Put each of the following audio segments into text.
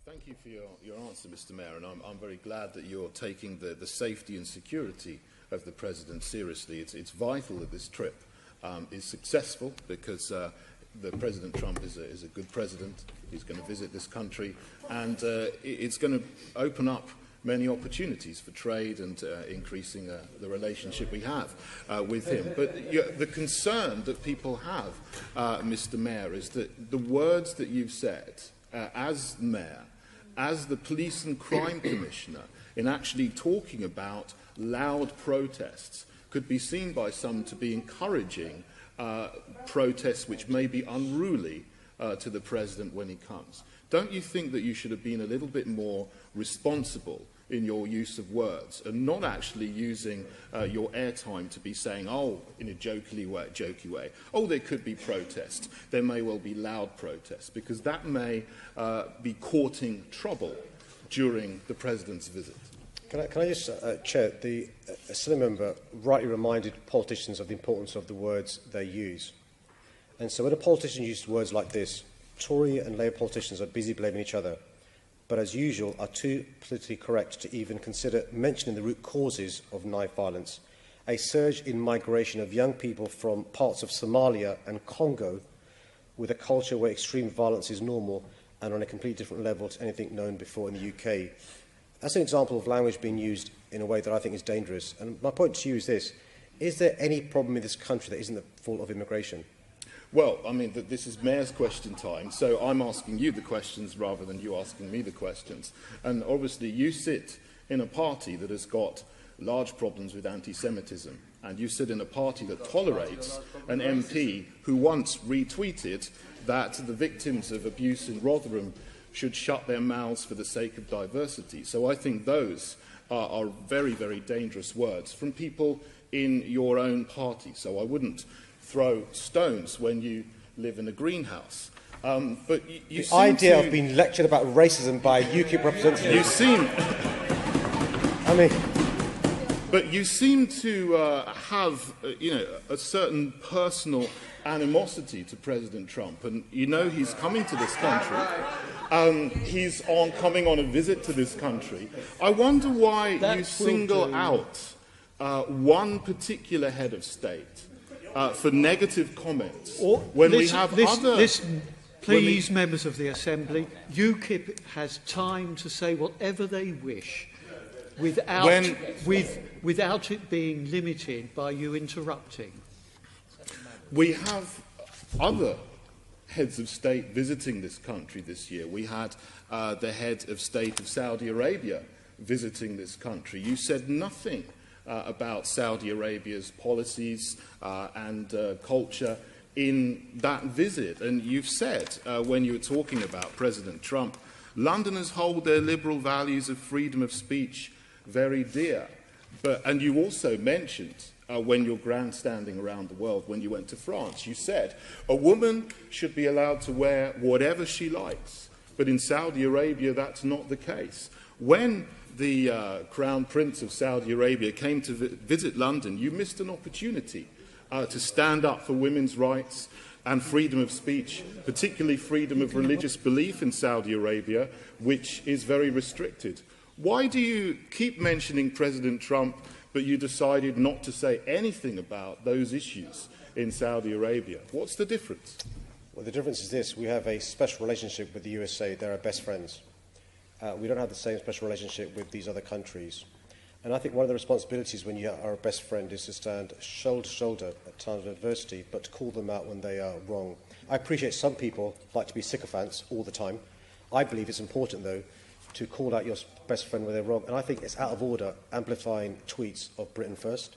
Thank you for your answer, Mr. Mayor, and I'm very glad that you're taking the safety and security of the President seriously. It's vital that this trip is successful because the President Trump is a good president. He's going to visit this country, and it's going to open up many opportunities for trade and increasing the relationship we have with him. But the concern that people have, Mr. Mayor, is that the words that you've said as Mayor, as the Police and Crime Commissioner, in actually talking about loud protests, could be seen by some to be encouraging protests which may be unruly to the President when he comes. Don't you think that you should have been a little bit more responsible in your use of words and not actually using your airtime to be saying, oh, in a jokey way, oh, there could be protests, there may well be loud protests, because that may be courting trouble during the President's visit? Can I just, Chair, the Assembly member rightly reminded politicians of the importance of the words they use. And so when a politician uses words like this, Tory and Labour politicians are busy blaming each other, but as usual are too politically correct to even consider mentioning the root causes of knife violence, a surge in migration of young people from parts of Somalia and Congo, with a culture where extreme violence is normal and on a completely different level to anything known before in the UK. That's an example of language being used in a way that I think is dangerous. And my point to you is this: is there any problem in this country that isn't the fault of immigration? Well, I mean, this is Mayor's question time, so I'm asking you the questions rather than you asking me the questions. And obviously you sit in a party that has got large problems with anti-Semitism, and you sit in a party that tolerates an MP who once retweeted that the victims of abuse in Rotherham should shut their mouths for the sake of diversity. So I think those are very, very dangerous words from people in your own party. So I wouldn't throw stones when you live in a greenhouse. But you the idea of being lectured about racism by UKIP representatives. You seem... I mean... But you seem to have, a certain personal animosity to President Trump, and you know he's coming to this country. He's coming on a visit to this country. I wonder why you single out one particular head of state for negative comments when we have other... Listen, please, members of the Assembly, UKIP has time to say whatever they wish without it being limited by you interrupting. We have other heads of state visiting this country this year. We had the head of state of Saudi Arabia visiting this country. You said nothing about Saudi Arabia's policies and culture in that visit. And you've said, when you were talking about President Trump, Londoners hold their liberal values of freedom of speech very dear. And you also mentioned, when you're grandstanding around the world, when you went to France, you said a woman should be allowed to wear whatever she likes. But in Saudi Arabia, that's not the case. When the Crown Prince of Saudi Arabia came to visit London, you missed an opportunity to stand up for women's rights and freedom of speech, particularly freedom of religious belief in Saudi Arabia, which is very restricted. Why do you keep mentioning President Trump, but you decided not to say anything about those issues in Saudi Arabia? What's the difference? Well, the difference is this: we have a special relationship with the USA. They're our best friends. We don't have the same special relationship with these other countries. And I think one of the responsibilities when you are a best friend is to stand shoulder to shoulder at times of adversity, but to call them out when they are wrong. I appreciate some people like to be sycophants all the time. I believe it's important, though, to call out your best friend when they're wrong. And I think it's out of order amplifying tweets of Britain First.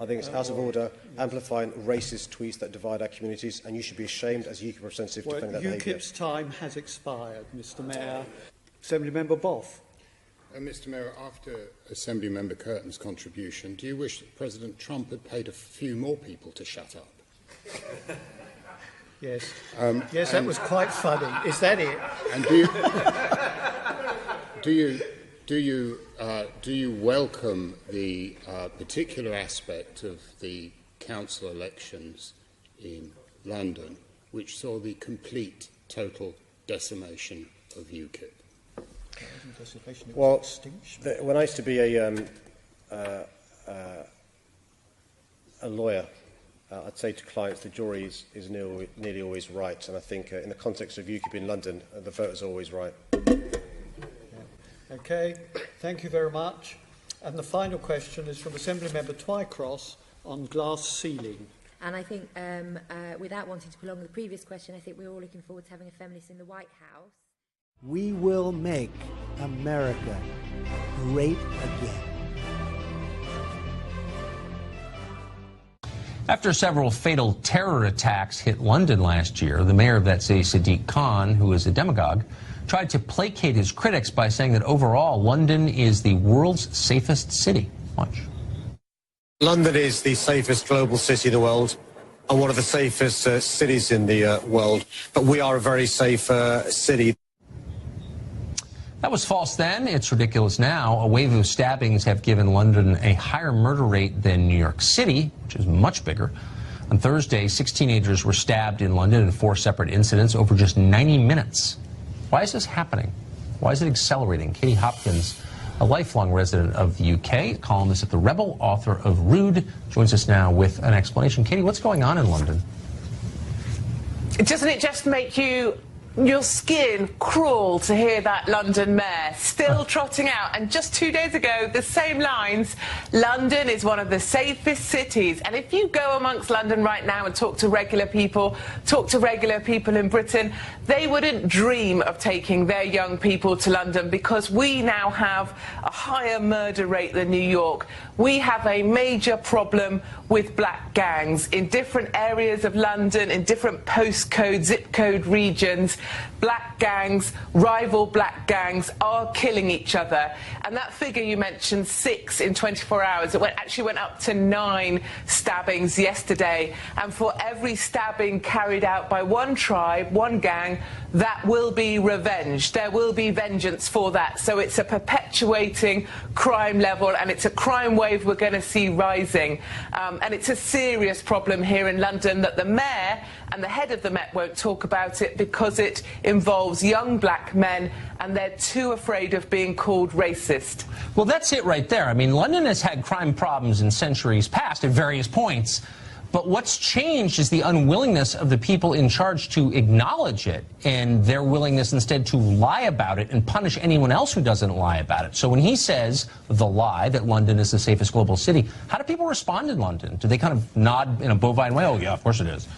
I think it's out of order amplifying racist tweets that divide our communities, and you should be ashamed as UKIP representative to defend that behaviour. UKIP's time has expired, Mr Mayor. Assembly Member Boff. Mr Mayor, after Assembly Member Curtin's contribution, do you wish that President Trump had paid a few more people to shut up? Yes. Yes, that was quite funny. Is that it? And do you welcome the particular aspect of the council elections in London, which saw the complete, total decimation of UKIP? Well, when I used to be a lawyer, I'd say to clients the jury is nearly always right, and I think in the context of UKIP in London, the vote is always right. Okay, thank you very much. And the final question is from Assembly Member Twycross on glass ceiling. And I think, without wanting to prolong the previous question, I think we're all looking forward to having a feminist in the White House. We will make America great again. After several fatal terror attacks hit London last year, the mayor of that city, Sadiq Khan, who is a demagogue, tried to placate his critics by saying that overall London is the world's safest city. Watch. London is the safest global city in the world and one of the safest cities in the world, but we are a very safe city. That was false then. It's ridiculous now. A wave of stabbings have given London a higher murder rate than New York City, which is much bigger. On Thursday, 6 teenagers were stabbed in London in 4 separate incidents over just 90 minutes. Why is this happening? Why is it accelerating? Katie Hopkins, a lifelong resident of the UK, columnist at The Rebel, author of Rude, joins us now with an explanation. Katie, what's going on in London? Doesn't it just make your skin crawl to hear that London mayor still trotting out? And just 2 days ago, the same lines, London is one of the safest cities. And if you go amongst London right now and talk to regular people in Britain, they wouldn't dream of taking their young people to London, because we now have a higher murder rate than New York. We have a major problem with black gangs in different areas of London, in different postcode, zip code regions. Black gangs, rival black gangs, are killing each other. And that figure you mentioned, 6 in 24 hours, it actually went up to 9 stabbings yesterday. And for every stabbing carried out by one tribe, one gang, that will be revenge. There will be vengeance for that. So it's a perpetuating crime level, and it's a crime wave we're going to see rising. And it's a serious problem here in London that the mayor and the head of the Met won't talk about it, because it involves young black men and they're too afraid of being called racist. Well, that's it right there. I mean, London has had crime problems in centuries past at various points. But what's changed is the unwillingness of the people in charge to acknowledge it, and their willingness instead to lie about it and punish anyone else who doesn't lie about it. So when he says the lie that London is the safest global city, how do people respond in London? Do they kind of nod in a bovine way? Oh, yeah, of course it is.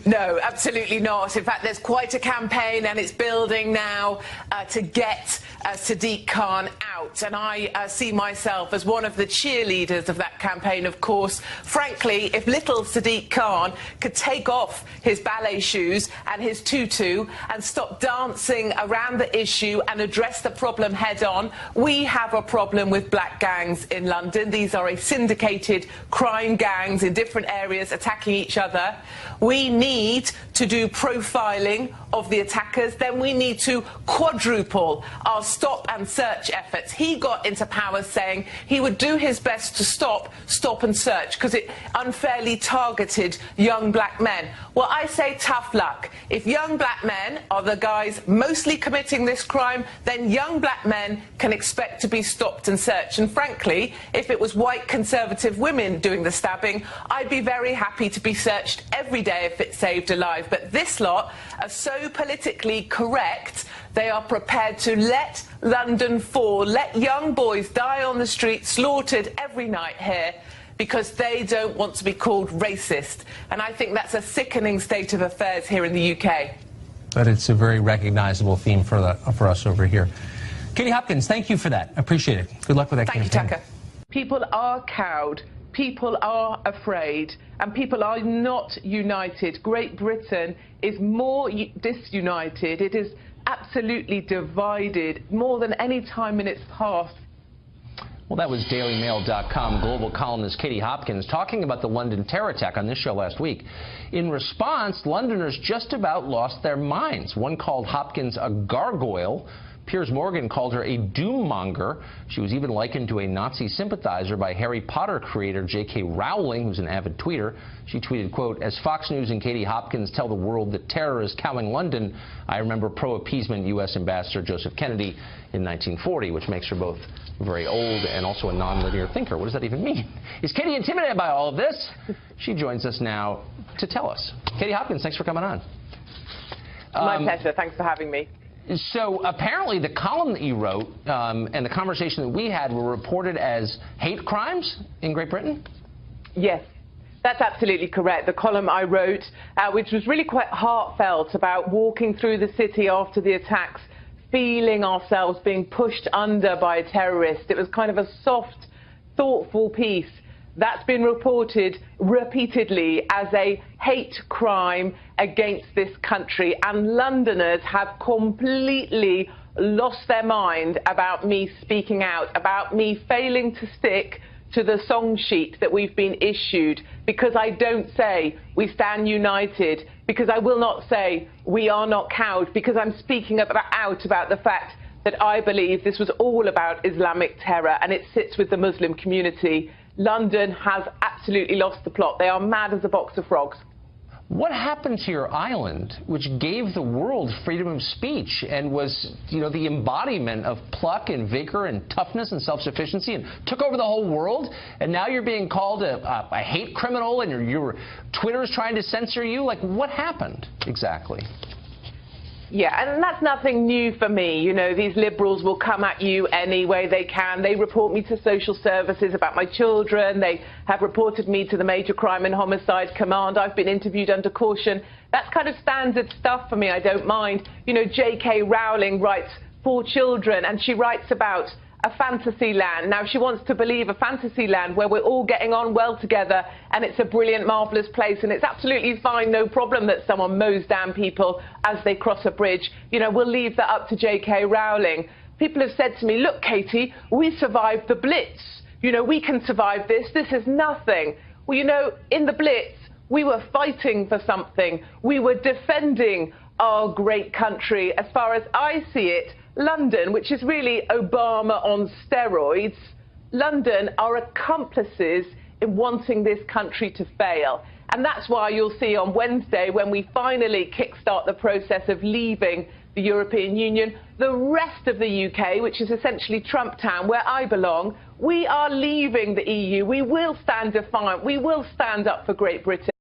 No, absolutely not. In fact, there's quite a campaign, and it's building now to get Sadiq Khan out. And I see myself as one of the cheerleaders of that campaign, of course. Frankly, if little Sadiq Khan could take off his ballet shoes and his tutu and stop dancing around the issue and address the problem head on, we have a problem with black gangs in London. These are a syndicated crime gangs in different areas attacking each other. We need to do profiling of the attackers. Then we need to quadruple our stop and search efforts. He got into power saying he would do his best to stop and search, because it unfairly targeted young black men. Well, I say tough luck. If young black men are the guys mostly committing this crime, then young black men can expect to be stopped and searched. And frankly, if it was white conservative women doing the stabbing, I'd be very happy to be searched every day if it saved a life. But this lot are so politically correct, they are prepared to let London fall, let young boys die on the street, slaughtered every night here, because they don't want to be called racist. And I think that's a sickening state of affairs here in the UK. But it's a very recognizable theme for us over here. Katie Hopkins, thank you for that. I appreciate it. Good luck with that campaign. Thank you, Tucker. People are cowed. People are afraid, and people are not united. Great Britain is more disunited. It is absolutely divided more than any time in its past. Well, that was DailyMail.com global columnist Katie Hopkins talking about the London terror attack on this show last week. In response, Londoners just about lost their minds. One called Hopkins a gargoyle, Piers Morgan called her a doom-monger. She was even likened to a Nazi sympathizer by Harry Potter creator J.K. Rowling, who's an avid tweeter. She tweeted, quote, "As Fox News and Katie Hopkins tell the world that terror is cowing London, I remember pro-appeasement U.S. Ambassador Joseph Kennedy in 1940, which makes her both very old and also a non-linear thinker." What does that even mean? Is Katie intimidated by all of this? She joins us now to tell us. Katie Hopkins, thanks for coming on. My pleasure. Thanks for having me. So apparently the column that you wrote and the conversation that we had were reported as hate crimes in Great Britain? Yes, that's absolutely correct. The column I wrote, which was really quite heartfelt, about walking through the city after the attacks, feeling ourselves being pushed under by a terrorist. It was kind of a soft, thoughtful piece. That's been reported repeatedly as a hate crime against this country, and Londoners have completely lost their mind about me speaking out, about me failing to stick to the song sheet that we've been issued, because I don't say we stand united, because I will not say we are not cowed, because I'm speaking out about the fact that I believe this was all about Islamic terror and it sits with the Muslim community. London has absolutely lost the plot. They are mad as a box of frogs. What happened to your island, which gave the world freedom of speech and was, you know, the embodiment of pluck and vigor and toughness and self-sufficiency, and took over the whole world? And now you're being called a hate criminal, and your Twitter's trying to censor you? Like, what happened exactly? Yeah, and that's nothing new for me. You know, these liberals will come at you any way they can. They report me to social services about my children. They have reported me to the Major Crime and Homicide Command. I've been interviewed under caution. That's kind of standard stuff for me. I don't mind. You know, J.K. Rowling writes for children, and she writes about a fantasy land. Now, she wants to believe a fantasy land where we're all getting on well together and it's a brilliant, marvellous place, and it's absolutely fine, no problem that someone mows down people as they cross a bridge. You know, we'll leave that up to J.K. Rowling. People have said to me, look, Katie, we survived the Blitz. You know, we can survive this. This is nothing. Well, you know, in the Blitz, we were fighting for something. We were defending our great country. As far as I see it, London, which is really Obama on steroids, London are accomplices in wanting this country to fail. And that's why you'll see on Wednesday, when we finally kickstart the process of leaving the European Union, the rest of the UK, which is essentially Trump Town, where I belong, we are leaving the EU. We will stand defiant. We will stand up for Great Britain.